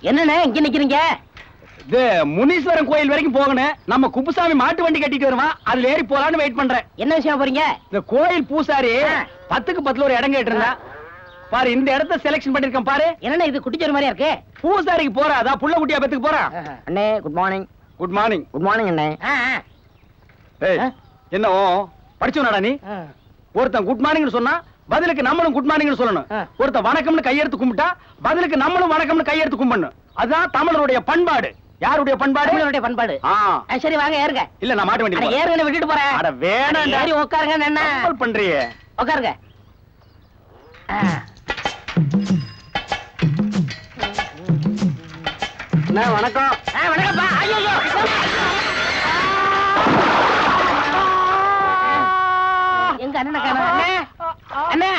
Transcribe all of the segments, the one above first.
என்னண்ணே இங்க நிக்கிறீங்க? இது முனீஸ்வரன் கோயில் வரைக்கும் போகணும். நம்ம குப்புசாமி மாட்டு வண்டி கட்டிட்டு வருவான், அதுல ஏறி போலான்னு வெயிட் பண்றேன். என்ன விஷயம் போறீங்க? இந்த கோயில் பூசாரி 10க்கு 10 ஒரு இடம் கேட்டு இருந்தா பாரு, இந்த இடத்த செலக்ஷன் பண்ணிருக்கேன் பாரு. என்னண்ணே இது குட்டிச்சோறு மாதிரியா இருக்கு? பூசாரிக்கு போறாதா புள்ள குட்டியா பெத்துக்கு போறான். அண்ணே good morning. Good morning. Good morning அண்ணே. என்ன படிச்சவனாடா நீ? ஒருத்தன் குட் மார்னிங் சொன்னா பதிலுக்கு நம்மளும் குட் மார்னிங் சொல்லணும். ஒருத்தன் வணக்கம்னு கையெடுத்து கும்பிட்டா பதிலுக்கு நம்மளும் வணக்கம்னு கையெடுத்து கும்பிடணும். அதுதான் தமிழருடைய பண்பாடு. யாருடைய பண்பாடு? தமிழருடைய பண்பாடு. சரி வாங்க ஏறுங்க. இல்ல நான் மாட்டு வண்டி ஏறுங்க, விட்டுட்டு போறேன். அட வேணாம், ஏறி உட்காருங்க. என்ன பண்றீங்க? உட்காருங்க. வணக்கம். வணக்கம்ப்பா. ஐயோ எங்க அண்ணனை காணோம். அண்ணே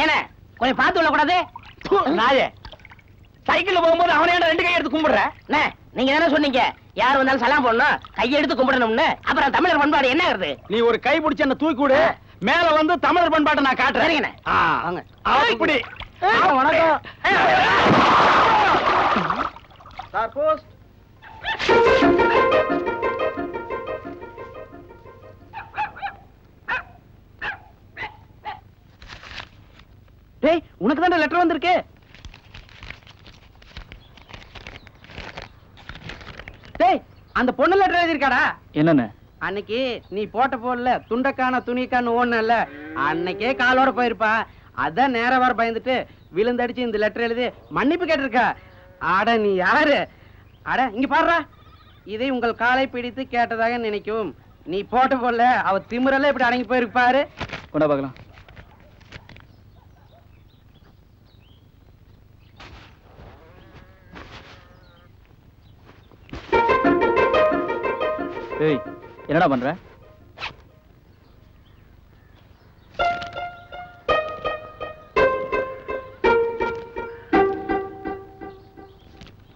என்ன கொஞ்சம் பார்த்து விட கூடாது? நாயே, சைக்கிள்ல போகும்போது அவனே 2 கை எடுத்து கும்பிடுற. நீங்க தானே சொன்னீங்க யார் வந்தாலும் சலாம் போடணும், கையை எடுத்து கும்பிடணும்னு. அப்புறம் தமிழர் பண்பாடு என்ன ஆகுது? நீ ஒரு கை பிடிச்சு என்ன தூக்கி விடு, மேல வந்து தமிழர் பண்பாட்டை நான் காட்டுறேன். சரிங்கண்ணே வாங்க. அப்படி வணக்கம் சார். போஸ்ட் டேய், உனக்கு தான் லெட்டர் வந்திருக்கு. டேய், அந்த பொண்ணு லெட்டர் எழுதிருக்காடா. என்னன்னு? அன்னைக்கு நீ போட்ட போடல துண்டக்கான துணிக்கான்னு ஓடனல்ல, அன்னைக்கே காலோட போயிருப்பா. அதான் நேர வர பயந்துட்டு விழுந்தடிச்சு இந்த லெட்டர் எழுதி மன்னிப்பு கேட்டிருக்கா. அட நீ யாரு? அட இங்க பாருடா, இதை உங்கள் காலை பிடித்து கேட்டதாக நினைக்கும். நீ போட்ட போடல அவ திமிரெல்லாம் இப்படி அடங்கி போயிருப்பாரு. கொண்டா பார்க்கலாம். ஏய், என்னடா பண்ற?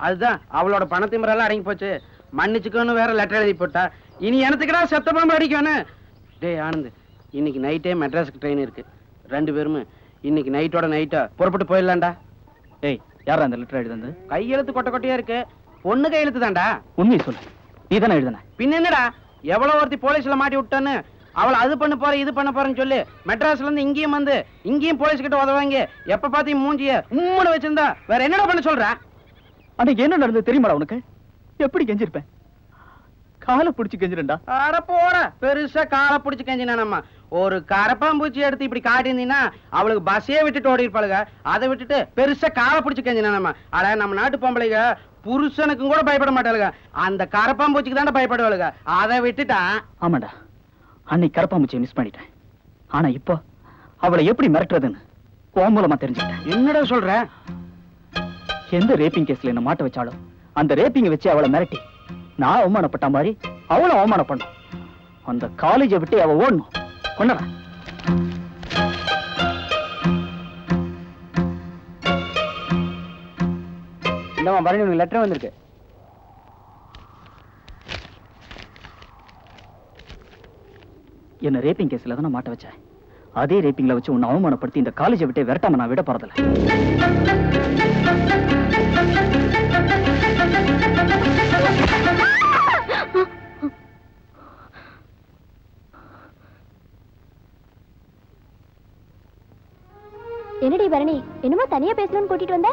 அதுதான் அவளோட பணத்திமுறையெல்லாம் அடங்கி போச்சு. மன்னிச்சுக்கோன்னு வேற லெட்டர் எழுதி போட்டா. இனி எனத்துக்குடா செத்த பாம்பு அடிக்கணும். டேய் ஆனந்த், இன்னைக்கு நைட்டே மெட்ராஸுக்கு ட்ரெயின் இருக்கு. 2 பேருமே இன்னைக்கு நைட்டோட நைட்டா புறப்பட்டு போயிடலாம்டா. ஏய், யாரா அந்த லெட்டர் எழுதுனது? கையெழுத்து கொட்டை கொட்டையா இருக்கு. பொண்ணு கையெழுத்து தான்டா. உண்மை சொல்லு, நீ தானே எழுதுன? பின்ன என்னடா, எவ்வளவு ஒருத்தி போலீஸ்ல மாட்டி விட்டான்னு அவளை அது பண்ண போற இது பண்ண போறேன்னு சொல்லி மெட்ராஸ்ல இருந்து இங்கேயும் வந்து இங்கேயும் போலீஸ் கிட்ட உதவாங்க. எப்ப பாத்தி மூஞ்சிய உம்முன்னு வச்சிருந்தா வேற என்னடா பண்ண சொல்ற? அன்னைக்கு என்ன நடந்தது தெரியுமாடா உனக்கு? எப்படி கெஞ்சிருப்பேன்? காலை பிடிச்சு கெஞ்சிரண்டா. அட போற, பெருசா காலை பிடிச்சு கெஞ்சினானம்மா. ஒரு கரப்பாம்பூச்சி எடுத்து இப்படி காட்டியிருந்தீங்கன்னா அவளுக்கு பஸ்ஸே விட்டுட்டு ஓடி இருப்பாளுங்க. அதை விட்டுட்டு பெருசா காலை பிடிச்சு கெஞ்சினானம்மா. அட நம்ம நாட்டு பொம்பளைங்க புருஷனுக்கும் கூட பயப்பட மாட்டாளுங்க, அந்த கரப்பாம்பூச்சிக்கு தானே பயப்படுவாளுங்க. அதை விட்டுட்டா. ஆமாடா, அன்னைக்கு கரப்பாம்பூச்சியை மிஸ் பண்ணிட்டேன். ஆனா இப்போ அவளை எப்படி மிரட்டுறதுன்னு உன் மூலமா தெரிஞ்சுட்டேன். என்னடா சொல்ற? எந்த ரேப்பிங் கேஸ்ல என்ன மாட்ட வச்சாலும் அந்த ரேப்பிங்க வச்சு அவளை மிரட்டி நான் அவமானப்பட்ட மாதிரி அவளும் அவமானம் பண்ணும். அந்த காலேஜை விட்டு அவ ஓடணும். கொண்டா இந்தமா பரணி, உனக்கு லெட்டர் வந்திருக்கு. என்ன ரேப்பிங் கேஸ்ல தான் மாட்ட வச்சேன். அதே ரேப்பிங்ல வச்சு உன்னை அவமானப்படுத்தி இந்த காலேஜை விட்டு விரட்டாம நான் விட போறதில்ல. என்னடி பரணி, என்னமோ தனியா பேசணும்னு கூட்டிட்டு வந்த?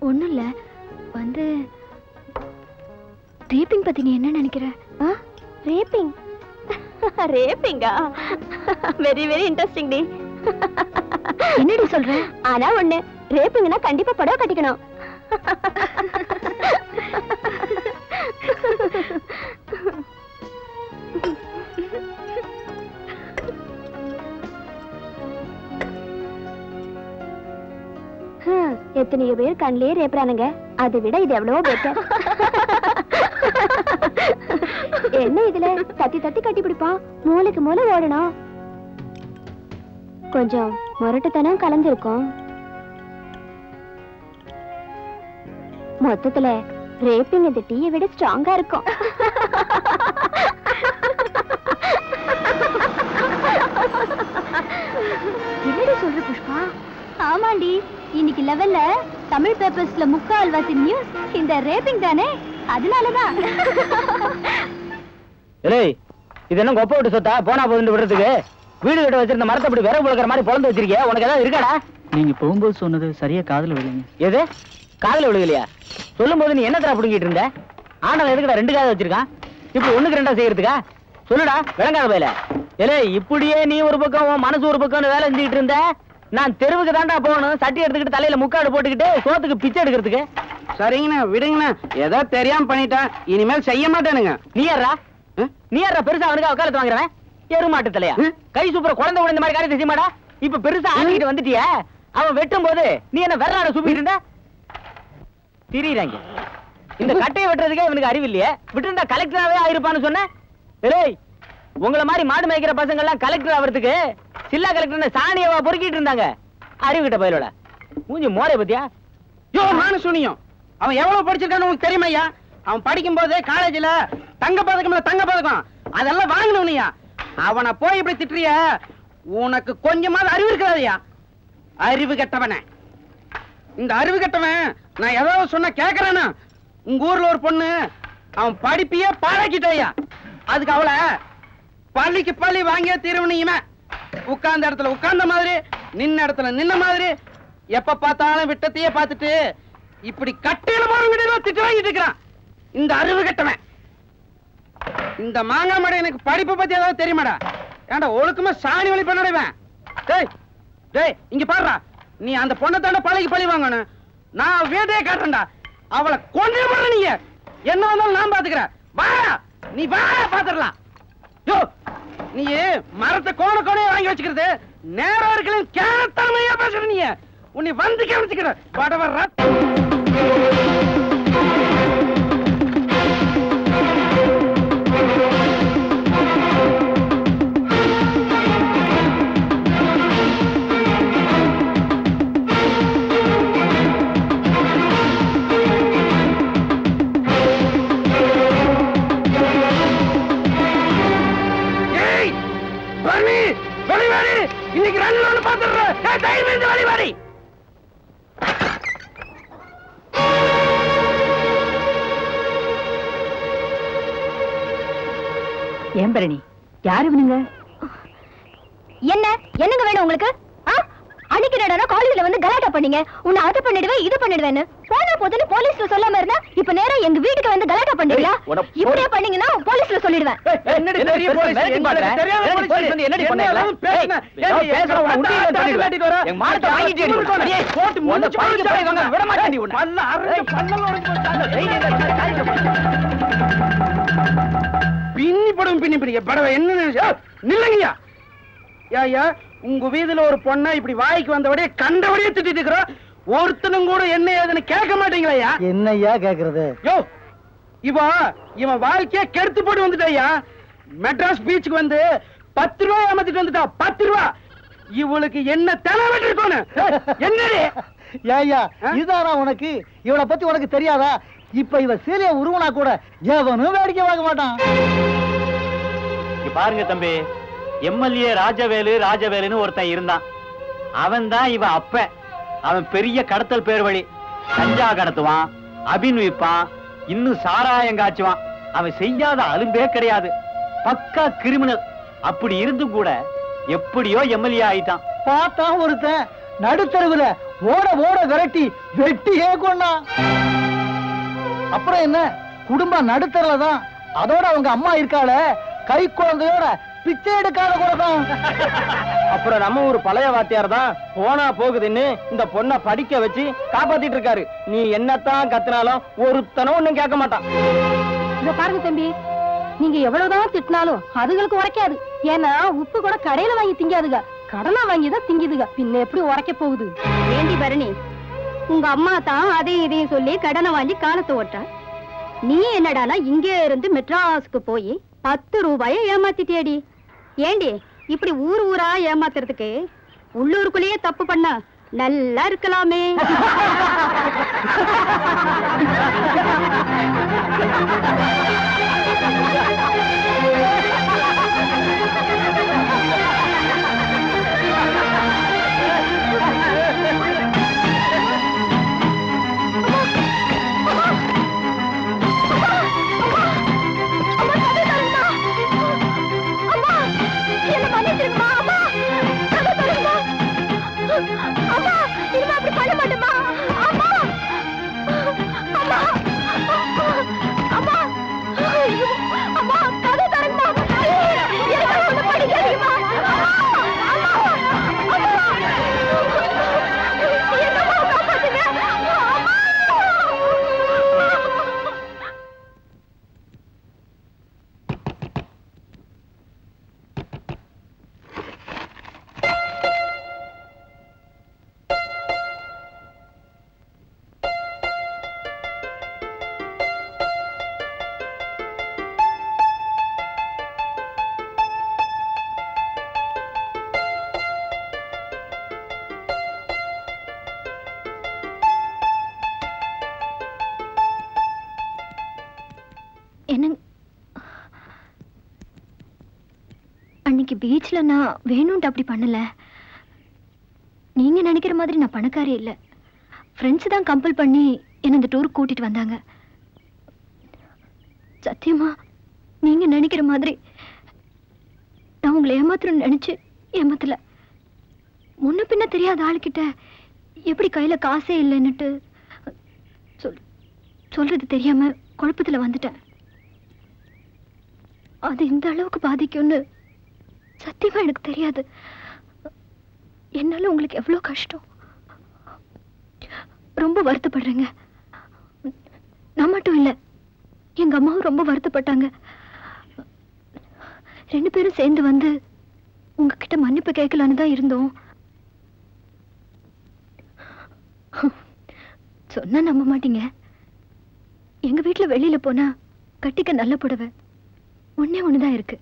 ஒண்ணும் இல்ல, வந்து ரேப்பிங் பத்தி நீ என்ன நினைக்கிற? Wrapping? ரேப்பிங்கா? Very very interesting D. என்னடி சொல்ற? ஆனா ஒண்ணு, ரேப்பிங்னா கண்டிப்பா புடவை கட்டிக்கணும். எத்தனையோ பேர் கண்ணிலே ரேப்புறானுங்க, அதை விட இது எவ்வளவோ பெட்டர். என்ன இதுல தட்டி தட்டி கட்டி பிடிப்பான், மூளைக்கு மூளை ஓடணும். கொஞ்சம் முரட்டுத்தனம் கலந்துருக்கும். மொத்தத்துல ரேப்பிங் இந்த டீயை விட ஸ்ட்ராங்கா இருக்கும். என்னடி சொல்ற புஷ்பா? ஆமாண்டி, இன்னைக்கு லெவல்ல தமிழ் பேப்பர்ஸ்ல முக்கால்வாசி நியூஸ் இந்த ரேப்பிங் தானே, அதனாலதான். ஏய், இது என்ன கொப்பை விட்டு சொத்தா போனா போகுது விடுறதுக்கு? வீடு கட்ட வச்சிருந்த மரத்தை அப்படி விரை புழுக்கிற மாதிரி பொழந்து வச்சிருக்கே, உனக்கு ஏதாவது இருக்காடா? நீங்க போகும்போது சொன்னது சரியா காதுல விழுங்க. எது காதுல விழுகலையா? சொல்லும் போது நீ என்ன தர புடுங்கிட்டு இருந்த? ஆண்டவன் எதுக்குடா 2 காது வச்சிருக்கான்? இப்படி 1க்கு 2 செய்யறதுக்கா? சொல்லுடா விளங்காத பையல. ஏலே, இப்படியே நீ ஒரு பக்கம் உன் மனசு ஒரு பக்கம் வேலை செஞ்சுட்டு இருந்த, நான் தெருவுக்கு தாண்டா போகணும், சட்டி எடுத்துக்கிட்டு தலையில முக்காடு போட்டுக்கிட்டு சோத்துக்கு பிச்சை எடுக்கிறதுக்கு. சரிங்கண்ணா, விடுங்கண்ணா, ஏதோ தெரியாம பண்ணிட்டேன், இனிமேல் செய்ய மாட்டேனுங்க. நீ யாரா பெருசா அவனுக்கு வக்காலத்து வாங்குறவன்? எருமாட்டு தலையா? கை சூப்பர குழந்தை இந்த மாதிரி காரியத்தை செய்ய மாட்டா? இப்ப பெருசா ஆகிட்டு வந்துட்டிய, அவன் வெட்டும் போது நீ என்ன வெறாட சூப்பிட்டு இருந்த? திரியிறாங்க. இந்த கட்டையை வெட்டுறதுக்கே இவனுக்கு அறிவு இல்லையே, விட்டுருந்தா கலெக்டராவே ஆயிருப்பான்னு சொன்ன. ஏய், உங்களை மாதிரி மாடு மேய்க்கிற பசங்க எல்லாம் கலெக்டர் ஆகிறதுக்கு சில்லா கலெக்டர் சாணியவா பொறுக்கிட்டு இருந்தாங்க. அறிவு கிட்ட பயிலோட மூஞ்சி மோரை பத்தியா? யோ மானசுனியம், அவன் எவ்வளவு படிச்சிருக்கான்னு உங்களுக்கு தெரியுமா ஐயா? அவன் படிக்கும் போது காலேஜ்ல தங்க பதக்கம் அதெல்லாம் வாங்கினவனையா. அவனை போய் இப்படி திட்டுறிய, உனக்கு கொஞ்சமாவது அறிவு இருக்காதையா? அறிவு கெட்டவன, இந்த அறிவு கெட்டவன் நான் ஏதாவது சொன்ன கேக்குறேன்னா, உங்க ஊர்ல ஒரு பொண்ணு அவன் படிப்பையே பாழாக்கிட்டாயா, அதுக்கு அவளை பள்ளிக்கு பள்ளி வாங்கிய தீர்வுனியுமே. உட்கார்ந்த இடத்துல உட்கார்ந்த மாதிரி, நின்ன இடத்துல நின்ன மாதிரி, எப்ப பார்த்தாலும் விட்டத்தையே பார்த்துட்டு இப்படி கட்டையில போறவங்க திட்டு வாங்கிட்டு இருக்கிறான் இந்த அறிவு கெட்டவன். இந்த மாங்காய் மடை எனக்கு படிப்பை பத்தி ஏதாவது தெரியுமாடா? ஏன்டா ஒழுக்கமா சாணி வழி பண்ணடைவேன். டேய் டேய், இங்க பாருடா, நீ அந்த பொண்ணை தாண்ட பழி வாங்கணும். நான் வீட்டையே காட்டுறேன்டா, அவளை கொண்டே போற. நீங்க என்ன வந்தாலும் நான் பாத்துக்கிறேன். வா, நீ வா பாத்துடலாம். யோ, நீ மரத்தை கோணையா வாங்கி வச்சுக்கிறது நேரம் இருக்கல, கேனத்தனமையா பேசுற. நீ உன்னை வந்து கவனிச்சுக்கிற வடவர். இன்னைக்கு ரன் பாத்துறேன். வழிவாரி ஏன் பரணி, யாரு இவனுங்க? என்னங்க வேணும் உங்களுக்கு? அன்னைக்கு காலேஜ்ல வந்து கலாட்டா பண்ணீங்க, உன்னை அது பண்ணிடுவேன் இது பண்ணிடுவேன்னு. போனா போதுன்னு போலீஸ்ல சொல்லாம இருந்தா இப்ப நேரா எங்க வீட்டுக்கு வந்து கலாட்டா பண்றீங்களா? இப்படியே பண்ணீங்கன்னா போலீஸ்ல சொல்லிடுவேன். உங்க வீதியில ஒரு பொண்ணா இப்படி வாய்க்கு வந்தபடியே கண்டபடியே திட்டிட்டு இருக்கிறோம். ஒருத்தனும் கூட என்ன ஏதுன்னு கேட்க மாட்டீங்களா? என்னையா கேக்குறது? யோ, இவன் வாழ்க்கைய கெடுத்து போட்டு வந்துட்டாயா. மெட்ராஸ் பீச்சுக்கு வந்து 10 ரூபாய் ஏமாத்திட்டு வந்துட்டா. 10 ரூபாய். இவளுக்கு என்ன தலைவட்டு இருக்கணும்? என்னடி ஏய்யா, இதானா உனக்கு? இவனை பத்தி உனக்கு தெரியாதா? இப்ப இவ சீரிய உருவனா கூட எவனும் வேடிக்கை பார்க்க மாட்டான். பாருங்க தம்பி, எம்எல்ஏ ராஜவேலுன்னு ஒருத்தன் இருந்தான். அவன் தான் இவ அப்ப. அவன் பெரிய கடத்தல் பேர் வழி. கஞ்சா கடத்துவான், அபின் விப்பான், இன்னும் சாராயம் காய்ச்சுவான். அவன் செய்யாத அலும்பே கிடையாது. பக்கா கிரிமினல். அப்படி இருந்தும் கூட எப்படியோ எம்எல்ஏ ஆயிட்டான். பார்த்தா ஒருத்தன் நடுத்தருவுல ஓட விரட்டி வெட்டியே கொண்டான். அப்புறம் என்ன, குடும்பம் நடுத்தரல தான். அதோட அவங்க அம்மா இருக்காள, கை குழந்தையோட பிச்சை எடுக்காத கூடதான். அப்புறம் நம்ம ஒரு பழைய வாத்தியார் தான் போனா போகுதுன்னு இந்த பொண்ணை படிக்க வச்சு காப்பாத்திட்டு இருக்காரு. நீ என்னத்தான் கத்துனாலும் ஒருத்தனும் ஒண்ணும் கேட்க மாட்டான். இத பாருங்க தம்பி, நீங்க எவ்வளவுதான் திட்டினாலும் அதுகளுக்கு உரைக்காது. ஏன்னா உப்பு கூட கடையில வாங்கி திங்காதுங்க, கடனா வாங்கிதான் திங்குதுங்க. பின்ன எப்படி உரைக்க போகுது? ஏண்டி பரணி, உங்க அம்மா தான் அதையும் இதையும் சொல்லி கடனை வாங்கி காலத்தை ஓட்ட, நீ என்னடானா இங்கே இருந்து மெட்ராஸுக்கு போய் 10 ரூபாய ஏமாத்திட்டியடி. ஏண்டி இப்படி ஊரா ஏமாத்துறதுக்கு உள்ளூருக்குள்ளேயே தப்பு பண்ணா நல்லா இருக்கலாமே. அம்மா இனிமே அப்படி பண்ண மாட்டேமா. அம்மா அம்மா அம்மா ஐயோ, அம்மா கதை தரங்கம்மா. எனக்கு ஒண்ணு படிக்காதீங்கம்மா. என்னம்மா காப்பாத்துங்க. என்ன அன்னைக்கு பீச்ல நான் வேணும்ட்டு அப்படி பண்ணல. நீங்க நினைக்கிற மாதிரி நான் பணக்காரி இல்ல. ஃப்ரெண்ட்ஸ் தான் கம்பல் பண்ணி என்ன இந்த டூர் கூட்டிட்டு வந்தாங்க. சத்தியமா நீங்க நினைக்கிற மாதிரி நான் உங்களை ஏமாத்துறேன்னு நினைச்சு ஏமாத்தல. முன்ன பின்ன தெரியாத ஆளுகிட்ட எப்படி கையில காசே இல்லைன்னுட்டு சொல்றது தெரியாம குழப்பத்துல வந்துட்டேன். அது இந்த அளவுக்கு பாதிக்கும்னு சத்தியமா எனக்கு தெரியாது. என்னால உங்களுக்கு எவ்வளவு கஷ்டம். ரொம்ப வருத்தப்படுறேங்க. நான் மட்டும் இல்ல, எங்க அம்மாவும் ரொம்ப வருத்தப்பட்டாங்க. 2 பேரும் சேர்ந்து வந்து உங்ககிட்ட மன்னிப்பு கேட்கலான்னு தான் இருந்தோம். சொன்னா நம்ப மாட்டீங்க. எங்க வீட்டுல வெளியில போனா கட்டிக்க நல்ல புடவை ஒண்ணே ஒண்ணுதான் இருக்கு.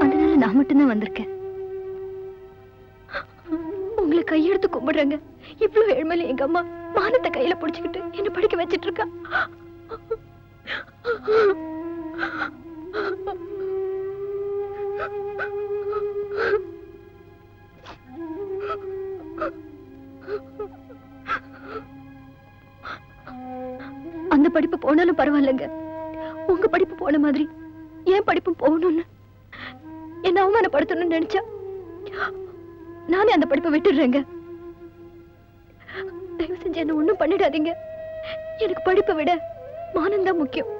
அதனால நான் மட்டும்தான் வந்திருக்கேன். உங்களை கையெடுத்து கும்பிடுறேங்க. இவ்வளவு ஏழ்மையில எங்க அம்மா மானத்தை கையில புடிச்சுக்கிட்டு என்ன படிக்க வச்சிட்டு இருக்கா. அந்த படிப்பு போனாலும் பரவாயில்லைங்க. உங்க படிப்பு போன மாதிரி என் படிப்பு போகணும்னு என்ன அவமானப்படுத்தணும்னு நினைச்சா நானே அந்த படிப்பை விட்டுடுறேங்க. தயவு செஞ்சு என்ன ஒண்ணும் பண்ணிடாதீங்க. எனக்கு படிப்பை விட மானம்தான் முக்கியம்.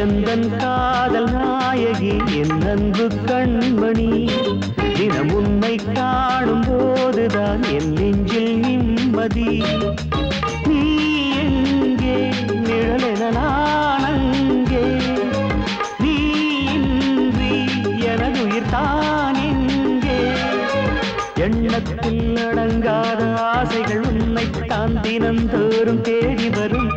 எந்தன் காதல் நாயகி என் அன்பு கண்மணி, தினம் உன்னை காணும் போதுதான் என் நெஞ்சில் நிம்மதி. நீ எங்கே நிழலென நான் அங்கே, நீ இன்றி எனதுயிர் தான் எங்கே. எண்ணத்தில் அடங்காத ஆசைகள் உன்னை தான் தினந்தோறும் தேடி வரும்.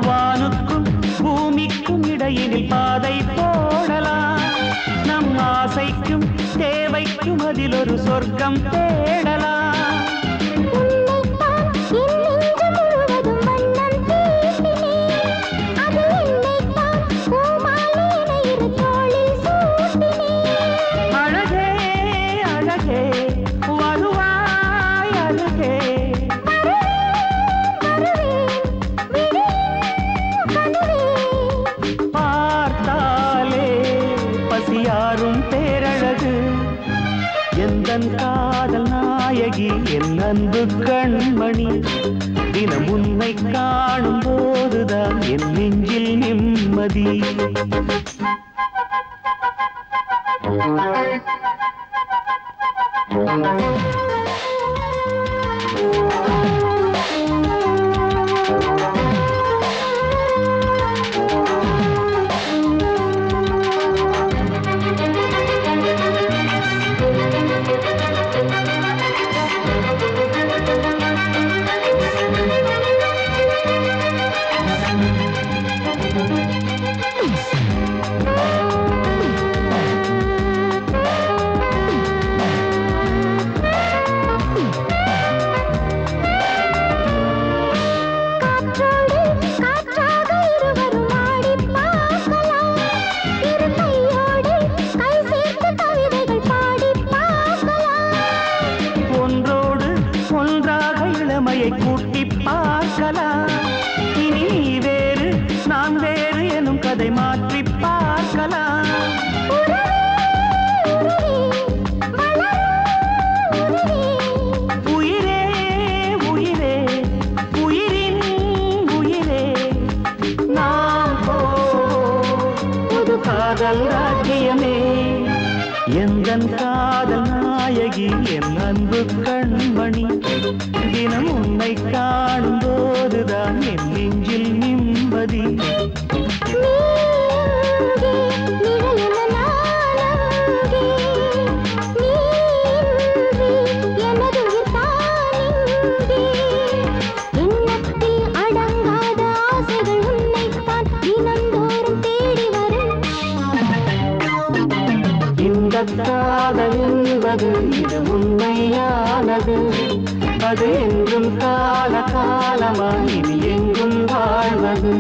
வானுக்கும் பூமிக்கும் இடையினில் பாதை போடலாம், நம் ஆசைக்கும் தேவைக்கும் அதில் ஒரு சொர்க்கம் தேடலாம். அழகே அழகே வருவாய் அழகே, பார்த்தாலே பசியாரும் பேரழகு, எந்தன் காதல் நாயகி என் அன்பு கண்மணி, தினம் உன்னை காணும் போதுதான் என் நெஞ்சில் நிம்மதி. ஒன்றோடு ஒன்றாக இளமையை கூட்டி பார்க்கலாம், இனி நீ வேறு நான் வேறு எனும் கதை மாற்றி பார்க்கலாம். உயிரே உயிரே உயிரின் உயிரே, நாம் புது காதல் ராஜ்யமே, எந்தன் காதல் நாயகி என் அன்பு கண்மணி, தினம் உன்னை காணும் போதுதான் என் நெஞ்சில் நிம்மதி. இந்த காதல் என்பது இது உண்மையானது, அது என்றும் கால காலமாய் இனி எங்கும் வாழ்வது.